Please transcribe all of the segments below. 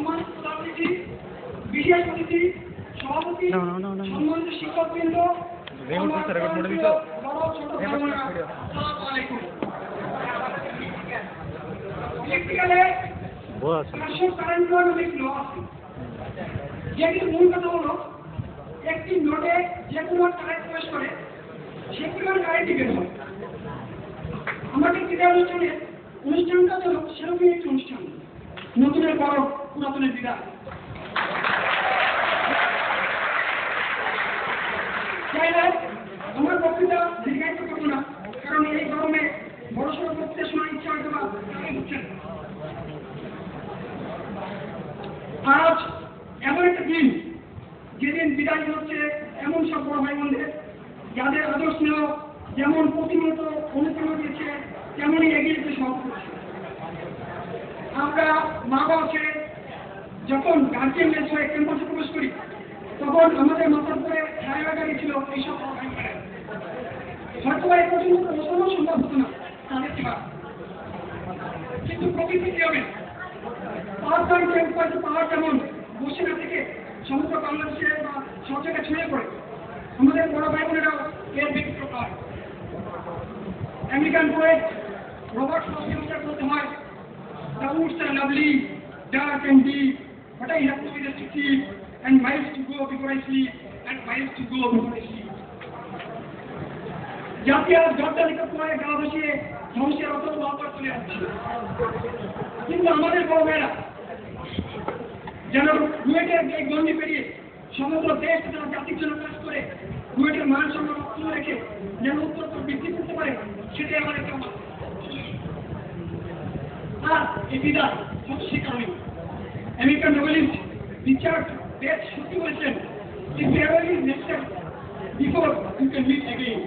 সম্মানিত প্রধানমন্ত্রী, বিশেষ অতিথি, সভাপতি, সম্মানিত শিক্ষকবৃন্দ, মূল কথা হলো একটি নোটে যে কোনো কারেন্ট প্রবেশ করে সে পরিমাণ কারেন্ট টিকে হয়। আমাদের বিদায় অনুষ্ঠানটা হল সেরকমই একটি অনুষ্ঠান, নতুনের বড় পুরাতনের বিদায়। আমার বক্তৃতা দীর্ঘায়িত করবো না, কারণ এই গরমে বড় সড়ো বক্তৃতা শোনার ইচ্ছা হয়তো বা হচ্ছে না। আজ এমন একটা দিন যেদিন বিদায় হচ্ছে এমন সব বড় ভাই বোনদের, যাদের আদর্শ যেমন প্রতিনিয়ত অনুপ্রেরণা দিয়েছে তেমনই এগিয়ে যেতে সহায়তা করছে। আমরা মা বাবাকে যখন গার্জিয়ান হয়ে ক্যাম্পাসে প্রবেশ করি তখন আমাদের মাথার উপরে ছায়া দাঁড়িয়েছিল এইসব হয়তো এ পর্যন্ত পৌঁছানো সম্ভব হতো না তাদের ছাড়া। কিন্তু প্রকৃতি কি হবে, পাওয়ার যেমন বসে না থেকে সমগ্র বাংলাদেশে বা সব জায়গায় ছড়িয়ে পড়ে, আমাদের বড় ভাই বোনেরাও এর ব্যক্তিগত হয়। আমেরিকান পোয়েট রবার্ট ফ্রস্ট বলতে হয়, "The woods are lovely, dark and deep, but I have to be just to keep, and miles to go before I sleep, and miles to go before I sleep." জাতীয় জর্দালিকা পরে গা বসিয়ে ধ্বংসের অত অপর চলে যাচ্ছে, কিন্তু আমাদের বড় ভাইয়েরা যেন বুয়েটের এই গণ্ডি পেরিয়ে সমগ্র দেশ যেন জাতির জন্য কাজ করে বুয়েটের মান সম্মান অক্ষুণ্ণ রেখে যেন উত্তর বৃদ্ধি করতে পারে, সেটাই আমাদের কামনা। আর এই বিদায় হচ্ছে সে কারণে আমেরিকান নোবেলিস্ট রিচার্ড বেথ সত্যি বলেছেন, "The farewell is necessary before you can meet again,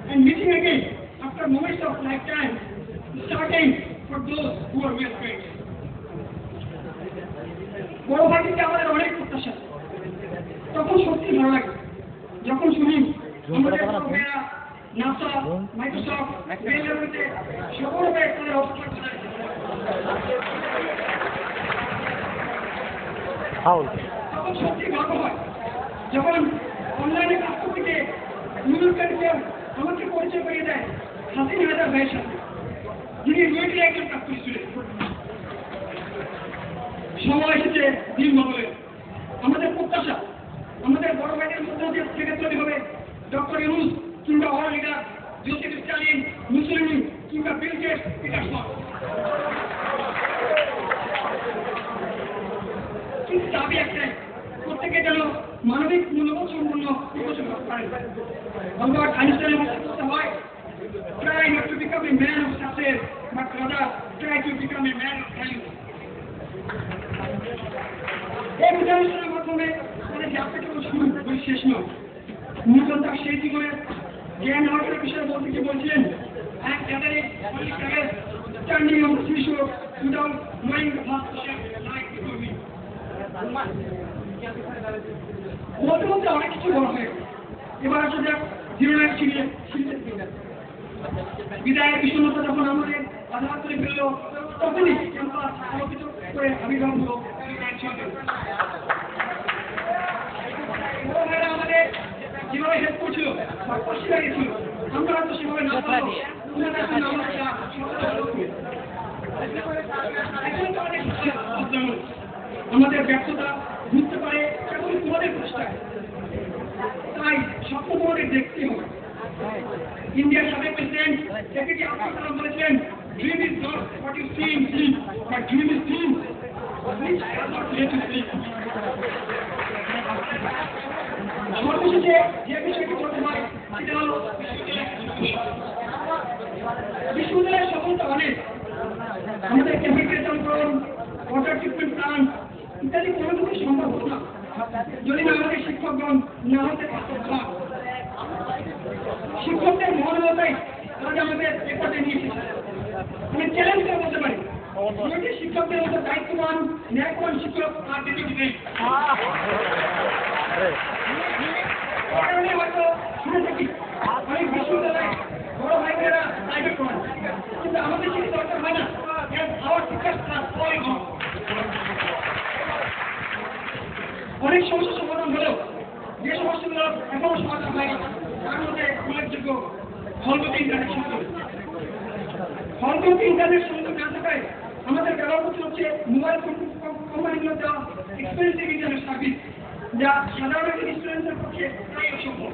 and meeting again after moments of lifetime is certain for those who are well friends." বড় ভাইকে আমাদের অনেক প্রত্যাশা, তখন সত্যি ভালো লাগে যখন শুনি আমাদের নাসা, মাইক্রোসফট, বেলজিয়ামে সকলভাবে তাদের অবস্থান করে। তখন সত্যি গর্ব হয় যখন অনলাইনে কাজ করতে গিয়ে নিউইয়র্কের কেউ আমাকে পরিচয় করিয়ে দেয় হাসিন হায়দার ভাইয়ের সাথে, যিনি রুয়েটে একজন কাজ করেছিলেন। সময় এসেছে দিন বদলের। আমাদের প্রত্যাশা আমাদের বড় ভাইদের মধ্যে থেকে তৈরি হবে ডক্টর ইউনূস কিংবা ওয়ার্ল্ড লিডার জোসেফ স্ট্যালিন, মুসলিমি কিংবা বিল গেটস, পিটারসন। কিন্তু দাবি একটাই, প্রত্যেকে যেন মানবিক মূল্যবোধ সম্পন্ন বিকশিত করতে পারে। আলবার্ট আইনস্টাইনের মতো করতে হয়, "Try not to become a man of success, but rather try to become a man of value." এই বিধানের মাধ্যমে তাদের যাত্রা কেবল শুরু ওই শেষ নয়, নিউটন তার সেই জীবনের জ্ঞান অর্জনের বিষয়ে বলতে কি বলছিলেন, "And gathering only courage, standing on the seashore without knowing the vast ocean lies before me." বলতে বলতে অনেক কিছু বলা হয়ে গেল, এবার আসা যাক জীবনের বিদায়ের বিষণ্ণতা যখন আমাদের আধার করে ফেলল, তখনই ক্যাম্পাস আলোকিত করে আবির্ভাব হলো আমাদের যেভাবে হেল্প করছিল বা খুশি লাগিয়েছিল, আমরা হয়তো সেভাবে না পারবো। আমাদের ব্যর্থতা বুঝতে পারে কেবল তোমাদের চেষ্টায়, তাই স্বপ্ন তোমাদের দেখতে হবে। ইন্ডিয়ার সাবেক প্রেসিডেন্ট এপিজে আব্দুল কালাম বলেছেন, "Dream is not what you see in sleep, but dream is dream which does not let you sleep." সর্বশেষে যে বিষয়টি বলতে হয় সেটা হলো বিশ্ববিদ্যালয়ের সফলতা অনেক। আমাদের ক্যাপিটাল ওয়াটার ট্রিটমেন্ট প্ল্যান্ট ইত্যাদি কোনো কিছু সম্ভব হতো না যদি না আমাদের শিক্ষকগণ না হতে পারত। শিক্ষকদের মহানতাই আজ আমাদের একসাথে নিয়ে এসেছে। আমি চ্যালেঞ্জ করে বলতে পারি, শিক্ষকদের মতো দায়িত্ববান ন্যায়বান শিক্ষক আর পৃথিবী নেই। হয়তো শুনে থাকি অনেক বিশ্ববিদ্যালয়ে বড় ভাই বোনেরা প্রাইভেট পড়ান, কিন্তু আমাদের সেটি দরকার হয় না। অনেক সমস্যার সমাধান হলেও যে সমস্যাগুলো এখনো সমাধান হয়নি তার মধ্যে উল্লেখযোগ্য হলগতি ইন্টারনেট সংযোগ। হলগতি ইন্টারনেট সংযোগ না থাকায় আমাদের ব্যবহার করতে হচ্ছে মোবাইল ফোন কোম্পানিগুলো দেওয়া এক্সপেন্সিভ ইন্টারনেট সার্ভিস, যা সাধারণ স্টুডেন্টদের পক্ষে প্রায় অসম্ভব।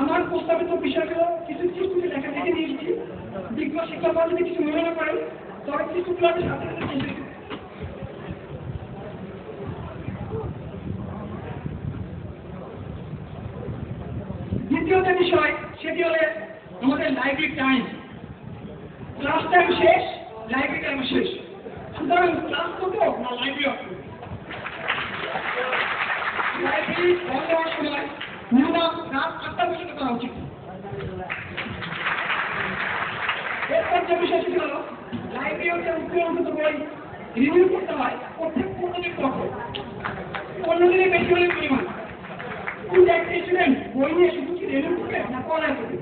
আমার প্রস্তাবিত বিষয়গুলো কিছু কিছু লেখা দেখে নিয়েছি। বিজ্ঞ শিক্ষকরা যদি কিছু মনে না করেন তবে কিছুগুলো আমি সাথে সাথে চিন্তা করি। দ্বিতীয় যে বিষয় সেটি হলে আমাদের লাইব্রেরি টাইম। ক্লাস টাইম শেষ, লাইব্রেরি টাইম শেষ। সুতরাং ক্লাস করতে না লাইব্রেরি লাইব্রেরি বন্ধ হওয়ার সময় মিনিমাম রাত 8টা পর্যন্ত করা উচিত। এরপর যে বিষয় সেটি হলো লাইব্রেরিতে অন্তত বই রিভিউ করতে হয় প্রত্যেক 15 দিন পর। 15 দিনের বেশি হলে পরিমাণ কিন্তু একটা স্টুডেন্ট বই নিয়ে শুধু কি রিভিউ করবে না পড়া করবে?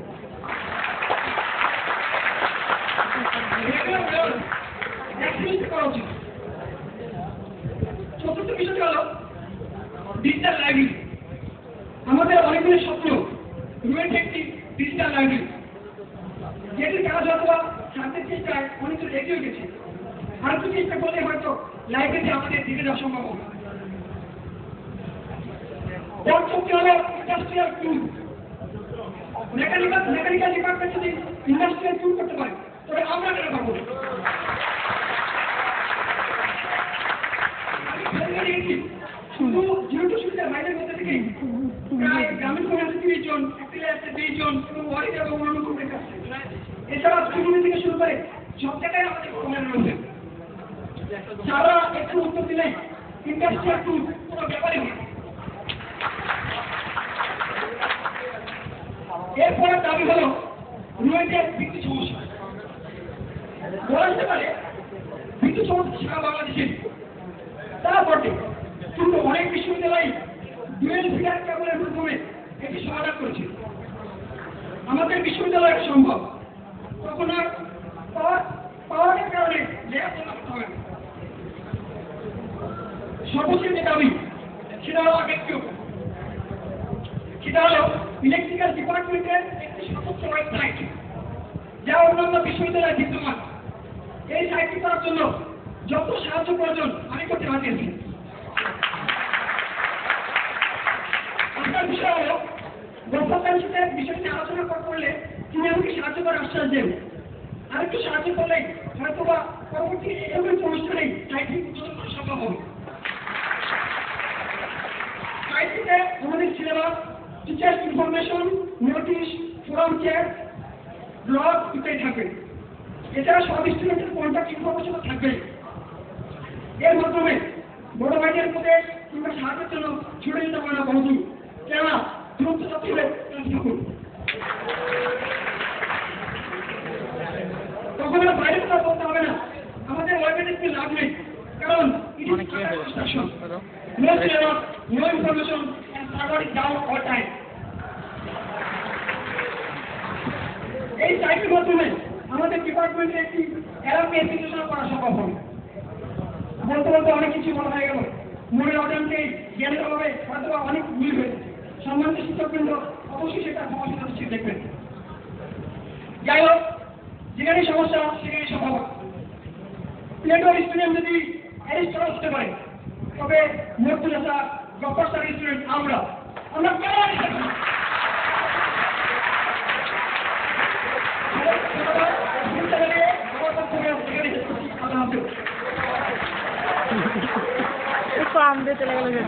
করা উচিত। চতুর্থ বিষয়টি হলো ডিজিটাল লাইব্রেরি। আমাদের অনেকগুলো স্বপ্ন রয়েছে একটি ডিজিটাল লাইব্রেরি, যেটির কাজ অথবা ছাত্রের চেষ্টায় অনেকটা এগিয়ে গেছে। আর একটু চেষ্টা করলে হয়তো লাইব্রেরি আমাদের দিকে যাওয়া সম্ভব হবে। পঞ্চমটি হলো ইন্ডাস্ট্রিয়াল টুল। মেকানিক্যাল ডিপার্টমেন্ট যদি ইন্ডাস্ট্রিয়াল টুল করতে পারে তবে আমরা কেন পারবো? শুধু জিরো টু সুবিধার বাইরের মধ্যে থেকে প্রায় গ্রামীণ কমিউনিটি 30 জন, অ্যাক্টিভিস্ট 20 জন, ওয়ারিড এবং অন্যান্য কমিটি আছে। এছাড়া স্টুডেন্ট থেকে শুরু করে সব জায়গায় আমাদের কমিউনিটি রয়েছে। যারা একটু উত্তর দিলে ইন্ডাস্ট্রিয়াল টুল কোনো ব্যাপারই নেই। এরপরে দাবি হলো রয়েছে বিদ্যুৎ সমস্যা। বলা যেতে পারে বিদ্যুৎ সমস্যা সারা বাংলাদেশে তা বটে, কিন্তু অনেক বিশ্ববিদ্যালয় ডুয়েল ফিডার কেবলের মাধ্যমে এটি সমাধান করেছে। আমাদের বিশ্ববিদ্যালয়ে সম্ভব, তখন আর পাওয়ারের কারণে লেখাপড়া করতে হবে না। সর্বশেষ যে দাবি সেটা হলো সেটা হলো ইলেকট্রিক্যাল ডিপার্টমেন্টের একটি স্বতন্ত্র ওয়েবসাইট, যা অন্যান্য বিশ্ববিদ্যালয়ে বিদ্যমান। এই সাইটটি করার জন্য যত সাহায্য প্রয়োজন আমি করতে রাজি আছি। আপনার বিষয় হলো গভর্নমেন্টের সাথে বিষয়টি আলোচনা করলে তিনি আমাকে সাহায্য করার আশ্বাস দেন। আরেকটু সাহায্য করলেই হয়তো বা পরবর্তী এরকম অনুষ্ঠানেই সাইটটি উদ্বোধন করা সম্ভব হবে। সাইটটিতে আমাদের syllabus, teachers information, notice, forum chat, blog ইত্যাদি থাকবে। এছাড়া সব স্টুডেন্টের কন্ট্যাক্ট ইনফরমেশন থাকবে। এর মাধ্যমে বড় ভাইদের মধ্যে কিংবা সাহায্যের জন্য ছুটে যেতে পারে না বন্ধু, কেননা দূরত্ব যত হলে থাকুন। তখন আর বাইরে কথা বলতে হবে না, আমাদের ওয়েবসাইটে লাভ নেই, কারণ it is construction, no syllabus, no information and server is down all time. এই সাইটের মাধ্যমে আমাদের ডিপার্টমেন্টের একটি অ্যালামনি অ্যাপ্লিকেশন করা সম্ভব হবে। বলতে বলতে অনেক কিছু বলা হয়ে গেল, মনের অজান্তে জ্ঞানের অভাবে হয়তো অনেক ভুল হয়েছে। সম্মানিত শিক্ষকবৃন্দ অবশ্যই সেটা সমস্যা দৃষ্টি দেখবেন। যাই হোক, যেখানে সমস্যা সেখানে সফলতা। প্লেটোর স্টুডেন্ট যদি অ্যারিস্টটল হতে পারে তবে মর্তুজাসা গফরসার স্টুডেন্ট আমরা কেন অ্যারিস্টটল? काम देते लगे